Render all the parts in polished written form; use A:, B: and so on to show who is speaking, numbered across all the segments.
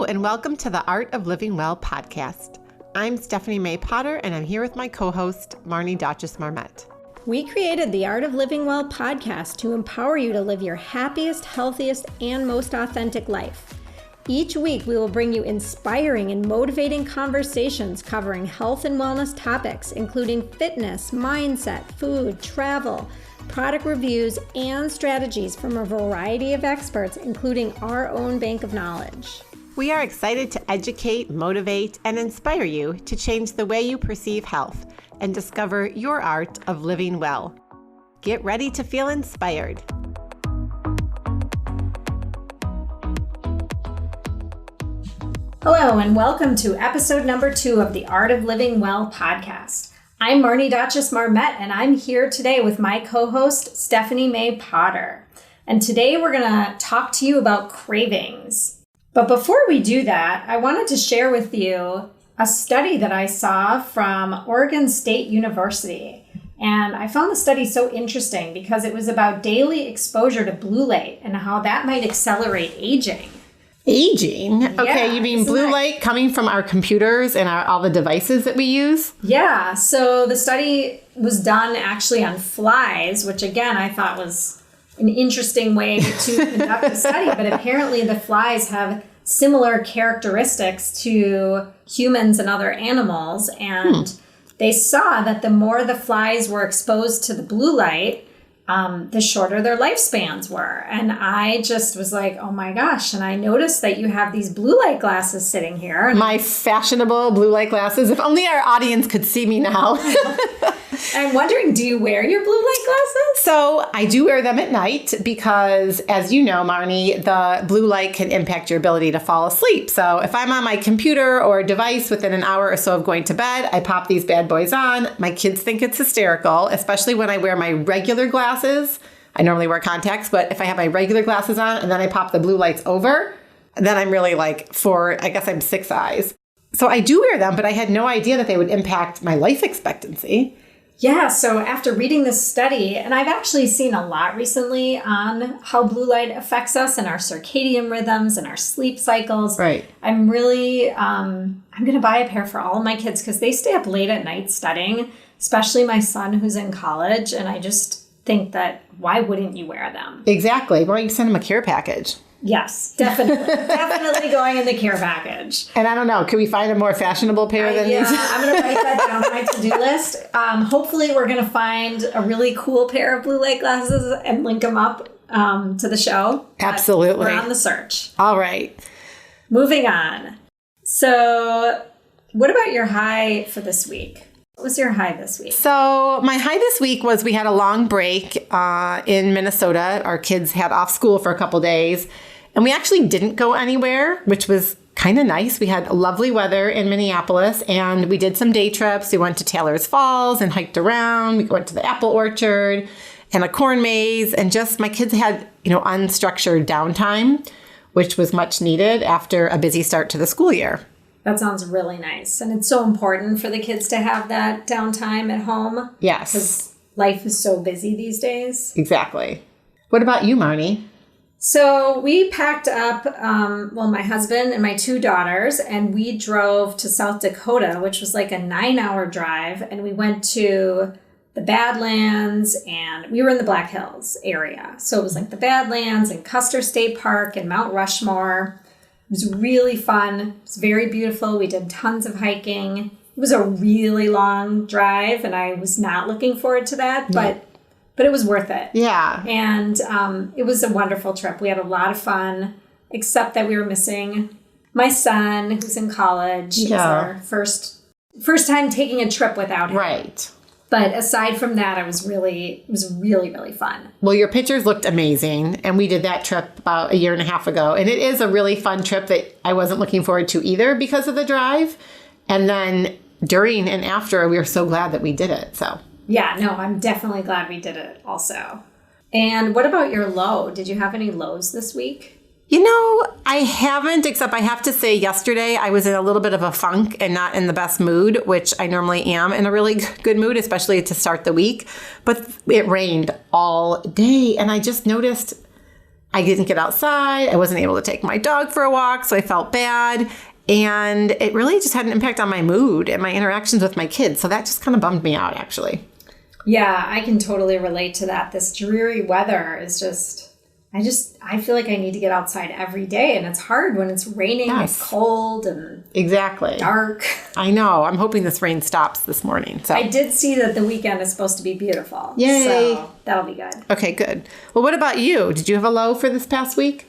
A: and welcome to the Art of Living Well podcast. I'm Stephanie May Potter, and I'm here with my co-host, Marnie Marmette.
B: We created the Art of Living Well podcast to empower you to live your happiest, healthiest, and most authentic life. Each week, we will bring you inspiring and motivating conversations covering health and wellness topics, including fitness, mindset, food, travel, product reviews, and strategies from a variety of experts, including our own bank of knowledge.
A: We are excited to educate, motivate, and inspire you to change the way you perceive health and discover your art of living well. Get ready to feel inspired.
B: Hello, and welcome to episode number 2 of the Art of Living Well podcast. I'm Marnie Marmette, and I'm here today with my co-host, Stephanie May Potter. And today we're going to talk to you about cravings. But before we do that, I wanted to share with you a study that I saw from Oregon State University. And I found the study so interesting because it was about daily exposure to blue light and how that might accelerate aging.
A: Aging? Okay,
B: Yeah,
A: you mean blue light coming from our computers and all the devices that we use?
B: Yeah, so the study was done actually on flies, which again, I thought was an interesting way to conduct a study. But apparently the flies have similar characteristics to humans and other animals. And they saw that the more the flies were exposed to the blue light, the shorter their lifespans were. And I just was like, oh my gosh. And I noticed that you have these blue light glasses sitting here.
A: My fashionable blue light glasses. If only our audience could see me now.
B: I'm wondering, do you wear your blue light glasses?
A: So I do wear them at night because, as you know, Marnie, the blue light can impact your ability to fall asleep. So if I'm on my computer or device within an hour or so of going to bed, I pop these bad boys on. My kids think it's hysterical, especially when I wear my regular glasses. I normally wear contacts, but if I have my regular glasses on and then I pop the blue lights over, then I'm really I guess I'm 6 eyes. So I do wear them, but I had no idea that they would impact my life expectancy.
B: Yeah, so after reading this study, and I've actually seen a lot recently on how blue light affects us and our circadian rhythms and our sleep cycles.
A: Right.
B: I'm really, I'm going to buy a pair for all of my kids because they stay up late at night studying, especially my son who's in college. And I just think that why wouldn't you wear them?
A: Exactly. Why don't you send him a care package?
B: Yes, definitely. Definitely going in the care package.
A: And I don't know, can we find a more fashionable pair than these?
B: I'm going to write that down on my to-do list. Hopefully we're going to find a really cool pair of blue light glasses and link them up to the show.
A: Absolutely.
B: We're on the search.
A: All right.
B: Moving on. So what about your high for this week? What was your high this week?
A: So my high this week was we had a long break in Minnesota. Our kids had off school for a couple days. And we actually didn't go anywhere, which was kind of nice. We had lovely weather in Minneapolis, and we did some day trips. We went to Taylor's Falls and hiked around. We went to the apple orchard and a corn maze, and just my kids had, unstructured downtime, which was much needed after a busy start to the school year.
B: That sounds really nice. And it's so important for the kids to have that downtime at home.
A: Yes.
B: Because life is so busy these days.
A: Exactly. What about you, Marnie?
B: So we packed up, my husband and my 2 daughters, and we drove to South Dakota, which was like a 9-hour drive. And we went to the Badlands, and we were in the Black Hills area. So it was like the Badlands and Custer State Park and Mount Rushmore. It was really fun. It was very beautiful. We did tons of hiking. It was a really long drive, and I was not looking forward to that, but it was worth it.
A: Yeah.
B: And it was a wonderful trip. We had a lot of fun, except that we were missing my son, who's in college. Yeah. It was our first time taking a trip without him.
A: Right.
B: But aside from that, it was really, really fun.
A: Well, your pictures looked amazing, and we did that trip about 1.5 years ago. And it is a really fun trip that I wasn't looking forward to either because of the drive. And then during and after, we were so glad that we did it. So
B: yeah, no, I'm definitely glad we did it also. And what about your low? Did you have any lows this week?
A: I haven't, except I have to say yesterday I was in a little bit of a funk and not in the best mood, which I normally am in a really good mood, especially to start the week. But it rained all day. And I just noticed I didn't get outside. I wasn't able to take my dog for a walk, so I felt bad. And it really just had an impact on my mood and my interactions with my kids. So that just kind of bummed me out, actually.
B: Yeah, I can totally relate to that. This dreary weather is just, I feel like I need to get outside every day. And it's hard when it's raining and cold and dark.
A: I know. I'm hoping this rain stops this morning. So
B: I did see that the weekend is supposed to be beautiful.
A: Yay.
B: So that'll be good.
A: Okay, good. Well, what about you? Did you have a low for this past week?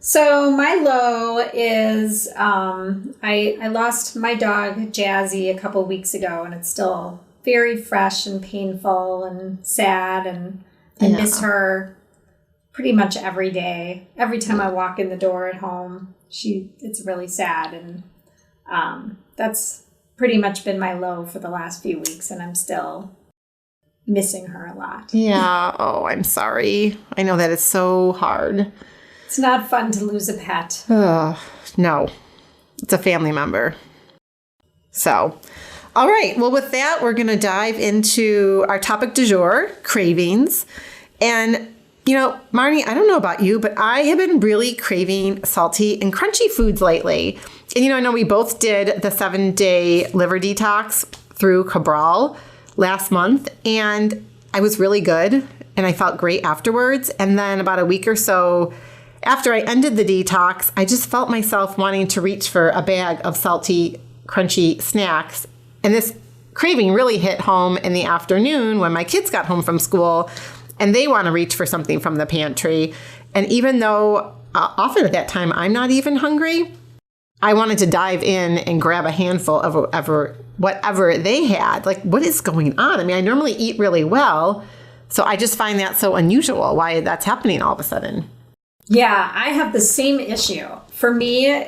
B: So my low is I lost my dog Jazzy a couple weeks ago, and it's still very fresh and painful and sad, and I miss her pretty much every day. Every time I walk in the door at home, it's really sad, and that's pretty much been my low for the last few weeks, and I'm still missing her a lot.
A: Yeah. Oh, I'm sorry. I know that is so hard.
B: It's not fun to lose a pet.
A: No, it's a family member. So, all right. Well, with that, we're going to dive into our topic du jour, cravings. And, Marnie, I don't know about you, but I have been really craving salty and crunchy foods lately. And, I know we both did the 7-day liver detox through Cabral last month, and I was really good, and I felt great afterwards. And then about a week or so after I ended the detox, I just felt myself wanting to reach for a bag of salty, crunchy snacks. And this craving really hit home in the afternoon when my kids got home from school and they want to reach for something from the pantry. And even though often at that time I'm not even hungry, I wanted to dive in and grab a handful of whatever they had. Like, what is going on? I mean, I normally eat really well, so I just find that so unusual why that's happening all of a sudden.
B: Yeah, I have the same issue. For me,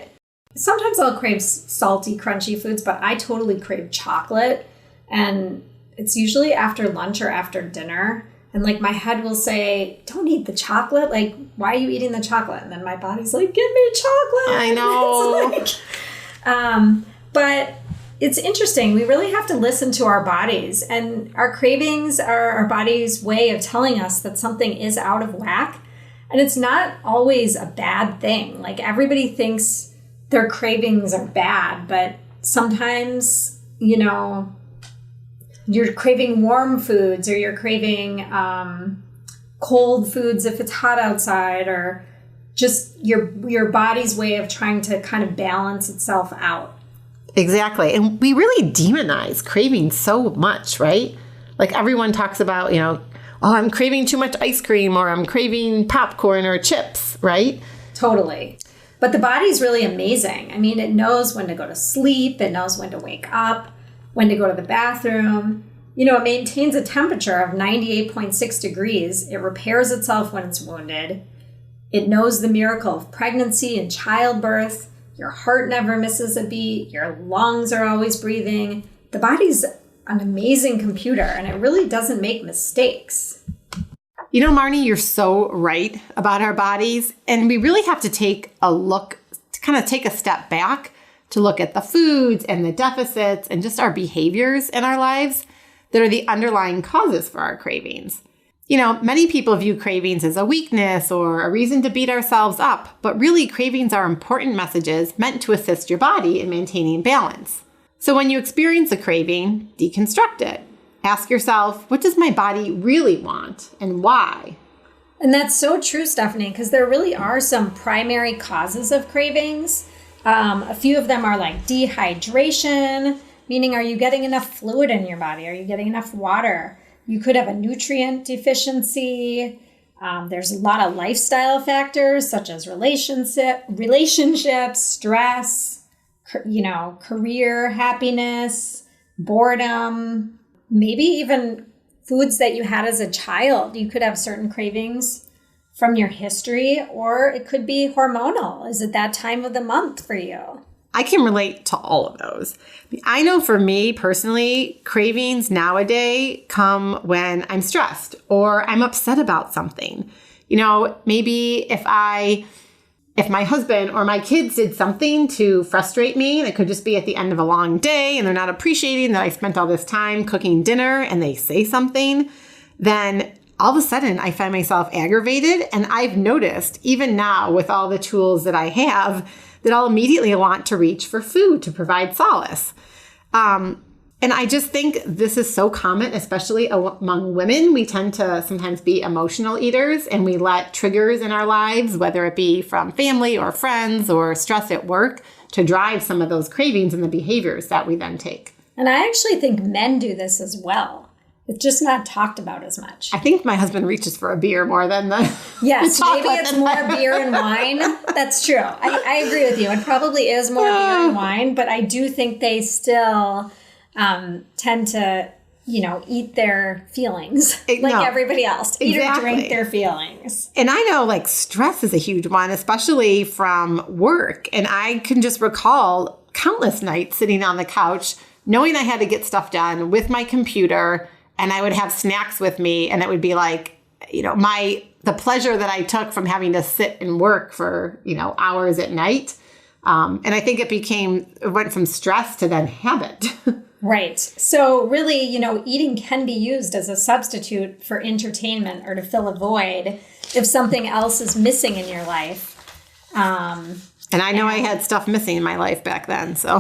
B: sometimes I'll crave salty, crunchy foods, but I totally crave chocolate. And it's usually after lunch or after dinner. And like my head will say, don't eat the chocolate. Like, why are you eating the chocolate? And then my body's like, give me chocolate.
A: I know.
B: But it's interesting. We really have to listen to our bodies. And our cravings are our body's way of telling us that something is out of whack. And it's not always a bad thing. Like, everybody thinks their cravings are bad, but sometimes, you're craving warm foods, or you're craving cold foods if it's hot outside, or just your body's way of trying to kind of balance itself out.
A: Exactly. And we really demonize craving so much, right? Like, everyone talks about, oh, I'm craving too much ice cream, or I'm craving popcorn or chips, right?
B: Totally. But the body's really amazing. I mean, it knows when to go to sleep. It knows when to wake up, when to go to the bathroom. It maintains a temperature of 98.6 degrees. It repairs itself when it's wounded. It knows the miracle of pregnancy and childbirth. Your heart never misses a beat. Your lungs are always breathing. The body's an amazing computer, and it really doesn't make mistakes.
A: Marnie, you're so right about our bodies, and we really have to take a step back to look at the foods and the deficits and just our behaviors in our lives that are the underlying causes for our cravings. Many people view cravings as a weakness or a reason to beat ourselves up, but really cravings are important messages meant to assist your body in maintaining balance. So when you experience a craving, deconstruct it. Ask yourself, what does my body really want and why?
B: And that's so true, Stephanie, because there really are some primary causes of cravings. A few of them are like dehydration, meaning are you getting enough fluid in your body? Are you getting enough water? You could have a nutrient deficiency. There's a lot of lifestyle factors such as relationships, stress, career, happiness, boredom, maybe even foods that you had as a child. You could have certain cravings from your history, or it could be hormonal. Is it that time of the month for you?
A: I can relate to all of those. I know for me personally, cravings nowadays come when I'm stressed or I'm upset about something. Maybe if my husband or my kids did something to frustrate me, it could just be at the end of a long day and they're not appreciating that I spent all this time cooking dinner and they say something, then all of a sudden I find myself aggravated. And I've noticed, even now with all the tools that I have, that I'll immediately want to reach for food to provide solace. And I just think this is so common, especially among women. We tend to sometimes be emotional eaters, and we let triggers in our lives, whether it be from family or friends or stress at work, to drive some of those cravings and the behaviors that we then take.
B: And I actually think men do this as well. It's just not talked about as much.
A: I think my husband reaches for a beer more than the
B: Yes,
A: the
B: maybe it's more beer and wine. That's true. I agree with you. It probably is more beer and wine, but I do think they still tend to, eat their feelings like everybody else. Eat or drink their feelings.
A: And I know like stress is a huge one, especially from work. And I can just recall countless nights sitting on the couch, knowing I had to get stuff done with my computer, and I would have snacks with me, and it would be like, the pleasure that I took from having to sit and work for, hours at night. And I think it went from stress to then habit.
B: Right. So really, eating can be used as a substitute for entertainment or to fill a void if something else is missing in your life.
A: And I know I had stuff missing in my life back then, so.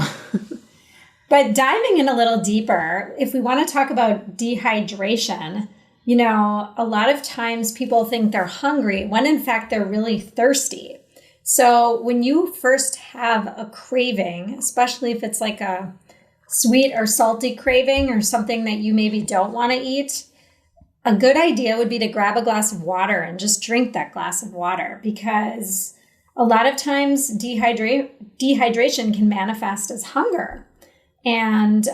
B: But diving in a little deeper, if we want to talk about dehydration, a lot of times people think they're hungry when in fact they're really thirsty. So when you first have a craving, especially if it's like a sweet or salty craving or something that you maybe don't want to eat, a good idea would be to grab a glass of water and just drink that glass of water, because a lot of times dehydration can manifest as hunger. And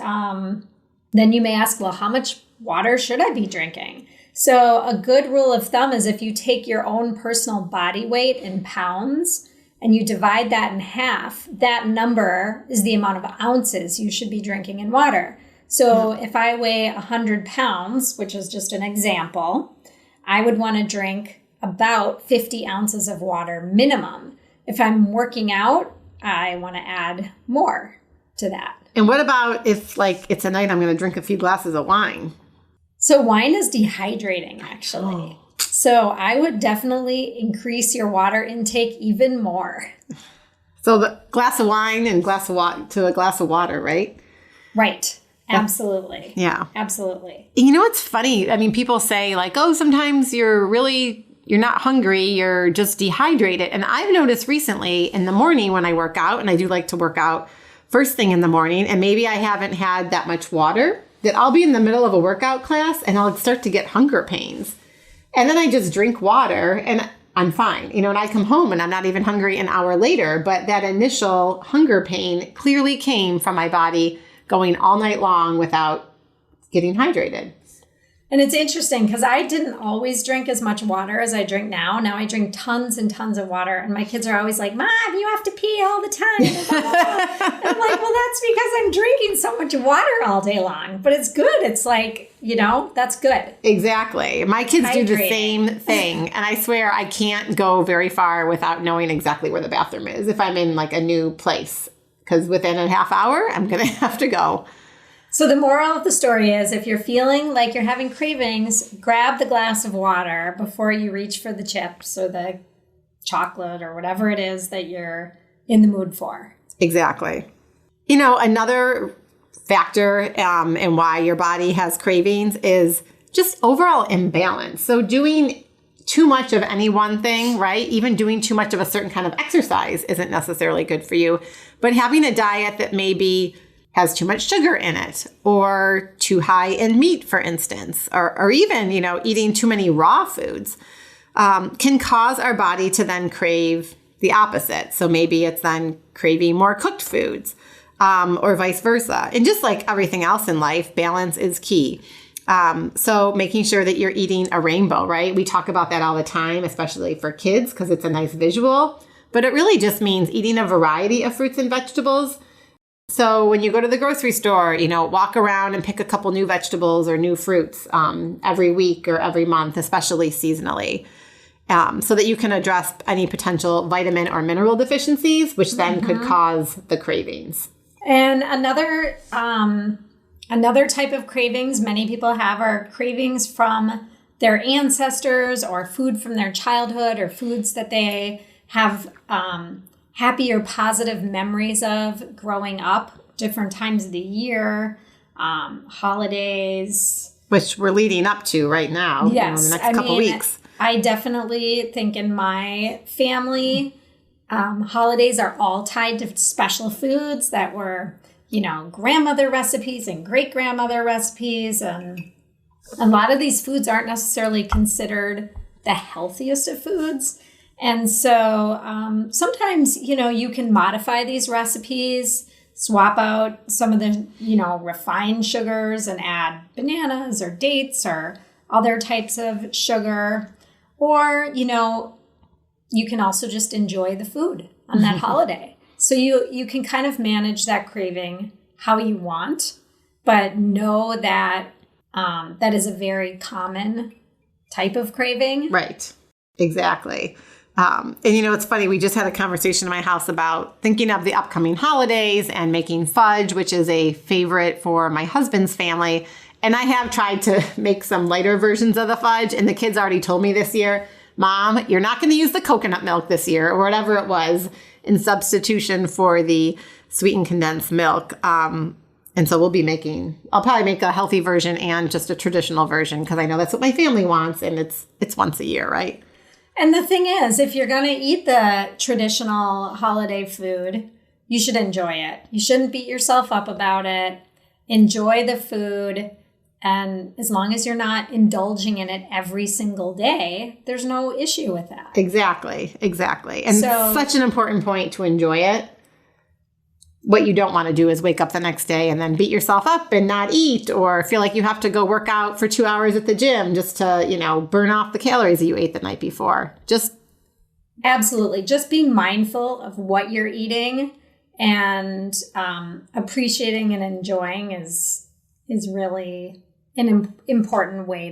B: then you may ask, well, how much water should I be drinking? So a good rule of thumb is if you take your own personal body weight in pounds and you divide that in half, that number is the amount of ounces you should be drinking in water. So if I weigh 100 pounds, which is just an example, I would want to drink about 50 ounces of water minimum. If I'm working out, I want to add more to that.
A: And what about if it's a night I'm going to drink a few glasses of wine?
B: So wine is dehydrating, actually. Oh. So I would definitely increase your water intake even more. So
A: the glass of wine and to a glass of water, right?
B: Right. Absolutely.
A: Yeah.
B: Absolutely.
A: It's funny. I mean, people say sometimes you're not hungry, you're just dehydrated. And I've noticed recently in the morning when I work out, and I do like to work out first thing in the morning, and maybe I haven't had that much water, that I'll be in the middle of a workout class and I'll start to get hunger pains. And then I just drink water and I'm fine. And I come home and I'm not even hungry an hour later, but that initial hunger pain clearly came from my body going all night long without getting hydrated.
B: And it's interesting because I didn't always drink as much water as I drink now. Now I drink tons and tons of water. And my kids are always like, Mom, you have to pee all the time. And I'm like, well, that's because I'm drinking so much water all day long. But it's good. It's like, that's good.
A: Exactly. My kids do the same thing. And I swear I can't go very far without knowing exactly where the bathroom is if I'm in a new place. Because within a half hour, I'm going to have to go.
B: So the moral of the story is if you're feeling like you're having cravings, grab the glass of water before you reach for the chips or the chocolate or whatever it is that you're in the mood for.
A: Exactly. Another factor in why your body has cravings is just overall imbalance. So doing too much of any one thing, right? Even doing too much of a certain kind of exercise isn't necessarily good for you. But having a diet that maybe has too much sugar in it, or too high in meat, for instance, or even, eating too many raw foods, can cause our body to then crave the opposite. So maybe it's then craving more cooked foods, or vice versa. And just like everything else in life, balance is key. So making sure that you're eating a rainbow, right? We talk about that all the time, especially for kids, because it's a nice visual, but it really just means eating a variety of fruits and vegetables. So when you go to the grocery store, walk around and pick a couple new vegetables or new fruits every week or every month, especially seasonally, so that you can address any potential vitamin or mineral deficiencies, which then could cause the cravings.
B: And another type of cravings many people have are cravings from their ancestors or food from their childhood or foods that they have happy or positive memories of growing up, different times of the year, holidays.
A: Which we're leading up to right now,
B: Yes.
A: in the next couple weeks.
B: I definitely think in my family, holidays are all tied to special foods that were, grandmother recipes and great-grandmother recipes. And a lot of these foods aren't necessarily considered the healthiest of foods. And so sometimes, you can modify these recipes, swap out some of the, refined sugars and add bananas or dates or other types of sugar. Or, you can also just enjoy the food on that holiday. So you can kind of manage that craving how you want, but know that that is a very common type of craving.
A: Right. Exactly. And it's funny, we just had a conversation in my house about thinking of the upcoming holidays and making fudge, which is a favorite for my husband's family. And I have tried to make some lighter versions of the fudge, and the kids already told me this year, Mom, you're not going to use the coconut milk this year, or whatever it was, in substitution for the sweetened condensed milk. And so I'll probably make a healthy version and just a traditional version, because I know that's what my family wants, and it's once a year, right?
B: And the thing is, if you're going to eat the traditional holiday food, you should enjoy it. You shouldn't beat yourself up about it. Enjoy the food. And as long as you're not indulging in it every single day, there's no issue with that. Exactly. And so,
A: such an important point to enjoy it. What you don't want to do is wake up the next day and then beat yourself up and not eat, or feel like you have to go work out for 2 hours at the gym just to, burn off the calories that you ate the night before.
B: Absolutely. Just being mindful of what you're eating and appreciating and enjoying is really an important way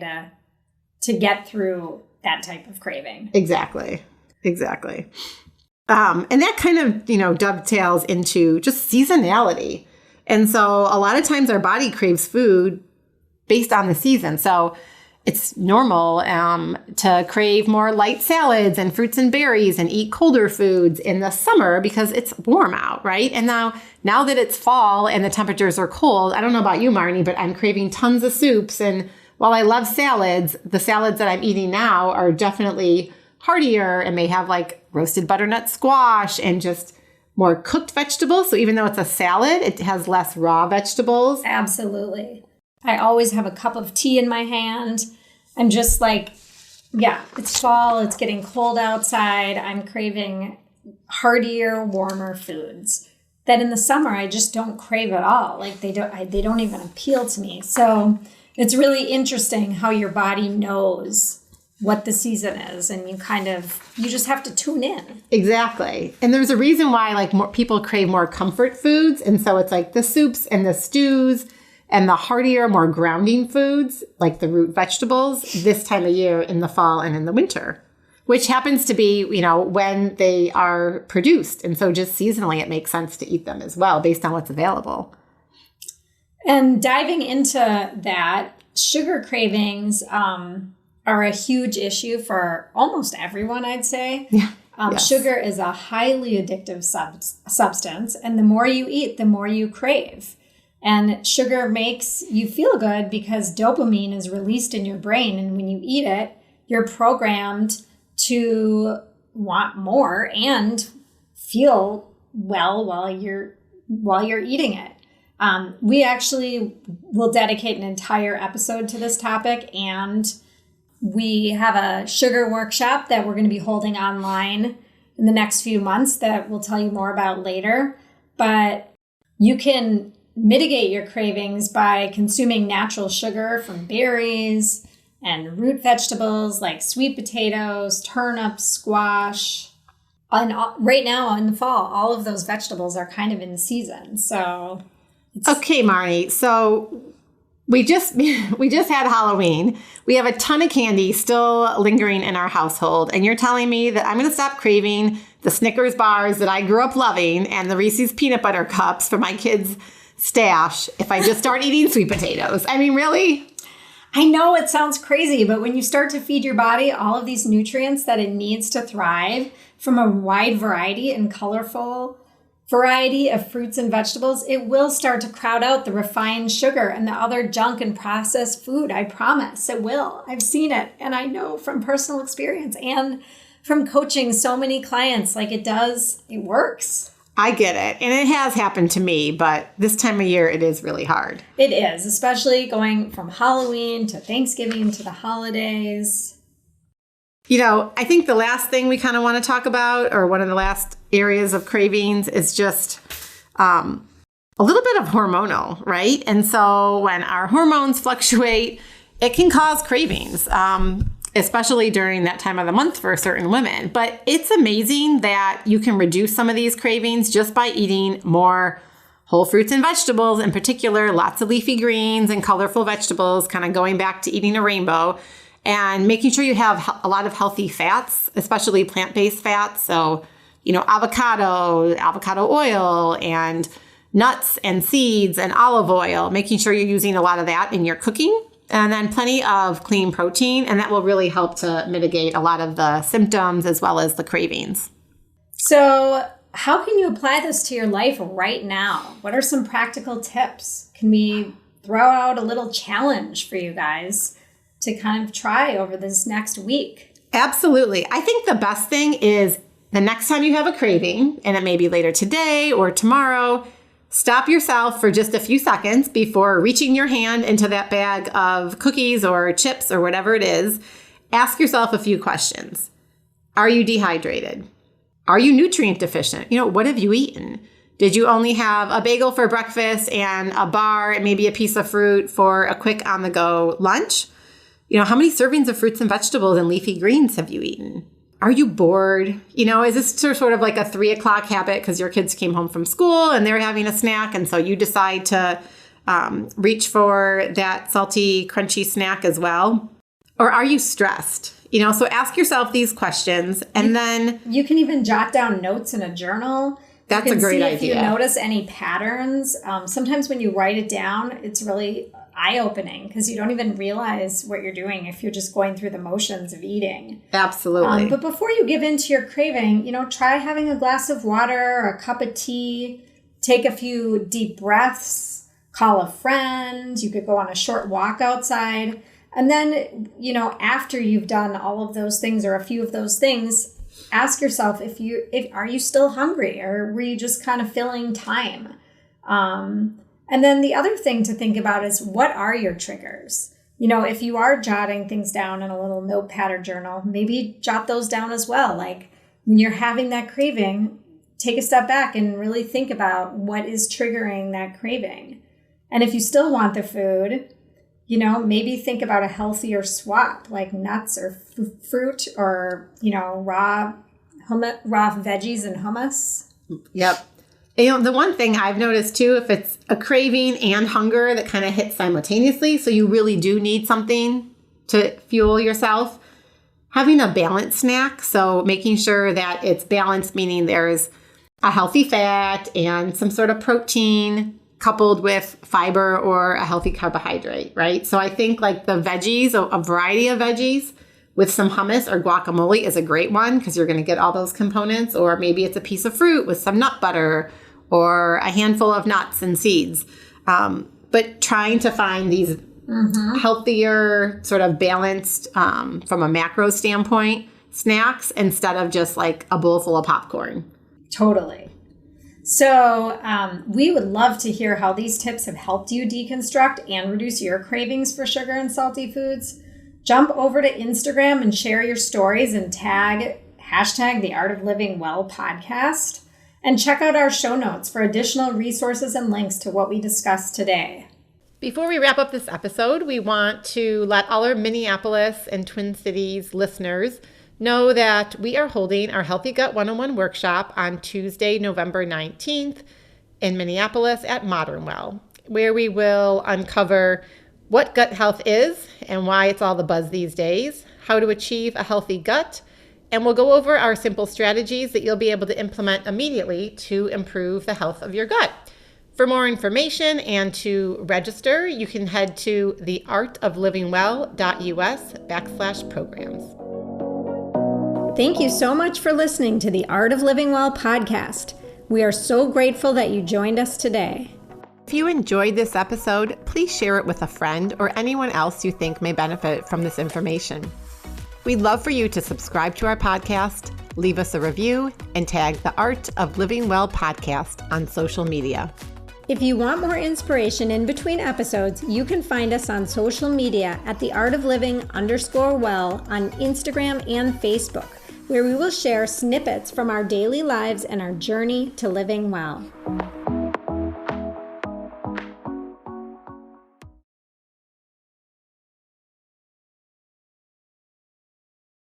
B: to get through that type of craving.
A: Exactly. And that kind of, dovetails into just seasonality. And so a lot of times our body craves food based on the season. So it's normal to crave more light salads and fruits and berries and eat colder foods in the summer because it's warm out, right? And now that it's fall and the temperatures are cold, I don't know about you, Marnie, but I'm craving tons of soups. And while I love salads, the salads that I'm eating now are definitely heartier and may have like roasted butternut squash and just more cooked vegetables. So even though it's a salad, it has less raw vegetables.
B: Absolutely. I always have a cup of tea in my hand. I'm just like, it's fall. It's getting cold outside. I'm craving heartier, warmer foods that in the summer I just don't crave at all. Like they don't even appeal to me. So it's really interesting how your body knows what the season is, and you just have to tune in.
A: Exactly. And there's a reason why more people crave more comfort foods. And so it's like the soups and the stews and the heartier, more grounding foods, like the root vegetables, this time of year in the fall and in the winter, which happens to be, when they are produced. And so just seasonally, it makes sense to eat them as well based on what's available.
B: And diving into that, sugar cravings are a huge issue for almost everyone, I'd say.
A: Yeah. Yes.
B: Sugar is a highly addictive substance, and the more you eat, the more you crave. And sugar makes you feel good because dopamine is released in your brain, and when you eat it, you're programmed to want more and feel well while you're eating it. We actually will dedicate an entire episode to this topic, and we have a sugar workshop that we're going to be holding online in the next few months that we'll tell you more about later. But you can mitigate your cravings by consuming natural sugar from berries and root vegetables like sweet potatoes, turnips, squash. And right now in the fall, all of those vegetables are kind of in season. So
A: okay, Marnie. So we just had Halloween. We have a ton of candy still lingering in our household. And you're telling me that I'm going to stop craving the Snickers bars that I grew up loving and the Reese's peanut butter cups for my kids' stash if I just start eating sweet potatoes. I mean, really?
B: I know it sounds crazy, but when you start to feed your body all of these nutrients that it needs to thrive from a wide variety and colorful variety of fruits and vegetables, it will start to crowd out the refined sugar and the other junk and processed food. I promise it will. I've seen it, and I know from personal experience and from coaching so many clients, like it works.
A: I get it. And it has happened to me, but this time of year, it is really hard.
B: It is, especially going from Halloween to Thanksgiving to the holidays.
A: I think the last thing we kind of want to talk about, or one of the last areas of cravings, is just a little bit of hormonal, right? And so when our hormones fluctuate, it can cause cravings, especially during that time of the month for certain women. But it's amazing that you can reduce some of these cravings just by eating more whole fruits and vegetables, in particular, lots of leafy greens and colorful vegetables, kind of going back to eating a rainbow, and making sure you have a lot of healthy fats, especially plant-based fats. So, avocado oil, and nuts and seeds and olive oil, making sure you're using a lot of that in your cooking. And then plenty of clean protein, and that will really help to mitigate a lot of the symptoms as well as the cravings.
B: So how can you apply this to your life right now? What are some practical tips? Can we throw out a little challenge for you guys to kind of try over this next week?
A: Absolutely. I think the best thing is the next time you have a craving, and it may be later today or tomorrow, stop yourself for just a few seconds before reaching your hand into that bag of cookies or chips or whatever it is. Ask yourself a few questions. Are you dehydrated? Are you nutrient deficient? What have you eaten? Did you only have a bagel for breakfast and a bar and maybe a piece of fruit for a quick on-the-go lunch? How many servings of fruits and vegetables and leafy greens have you eaten? Are you bored? Is this sort of like a 3:00 habit because your kids came home from school and they're having a snack, and so you decide to reach for that salty, crunchy snack as well? Or are you stressed? So ask yourself these questions, and then
B: you can even jot down notes in a journal.
A: That's a great idea.
B: If you notice any patterns, sometimes when you write it down, it's really eye-opening because you don't even realize what you're doing if you're just going through the motions of eating.
A: Absolutely.
B: But before you give in to your craving, try having a glass of water or a cup of tea, take a few deep breaths, call a friend. You could go on a short walk outside. And then, after you've done all of those things or a few of those things, ask yourself are you still hungry, or were you just kind of filling time? And then the other thing to think about is, what are your triggers? If you are jotting things down in a little notepad or journal, maybe jot those down as well. Like when you're having that craving, take a step back and really think about what is triggering that craving. And if you still want the food, maybe think about a healthier swap, like nuts or fruit, or, raw veggies and hummus.
A: Yep. The one thing I've noticed too, if it's a craving and hunger that kind of hit simultaneously, so you really do need something to fuel yourself, having a balanced snack. So making sure that it's balanced, meaning there's a healthy fat and some sort of protein coupled with fiber or a healthy carbohydrate, right? So I think like the veggies, a variety of veggies with some hummus or guacamole is a great one because you're going to get all those components. Or maybe it's a piece of fruit with some nut butter or a handful of nuts and seeds. But trying to find these healthier, sort of balanced, from a macro standpoint, snacks instead of just like a bowl full of popcorn.
B: Totally. So we would love to hear how these tips have helped you deconstruct and reduce your cravings for sugar and salty foods. Jump over to Instagram and share your stories and tag #TheArtOfLivingWell podcast. And check out our show notes for additional resources and links to what we discussed today.
A: Before we wrap up this episode, we want to let all our Minneapolis and Twin Cities listeners know that we are holding our Healthy Gut 101 workshop on Tuesday, November 19th in Minneapolis at Modern Well, where we will uncover what gut health is and why it's all the buzz these days, how to achieve a healthy gut, and we'll go over our simple strategies that you'll be able to implement immediately to improve the health of your gut. For more information and to register, you can head to theartoflivingwell.us/programs.
B: Thank you so much for listening to the Art of Living Well podcast. We are so grateful that you joined us today.
A: If you enjoyed this episode, please share it with a friend or anyone else you think may benefit from this information. We'd love for you to subscribe to our podcast, leave us a review, and tag the Art of Living Well podcast on social media.
B: If you want more inspiration in between episodes, you can find us on social media at theartofliving_well on Instagram and Facebook, where we will share snippets from our daily lives and our journey to living well.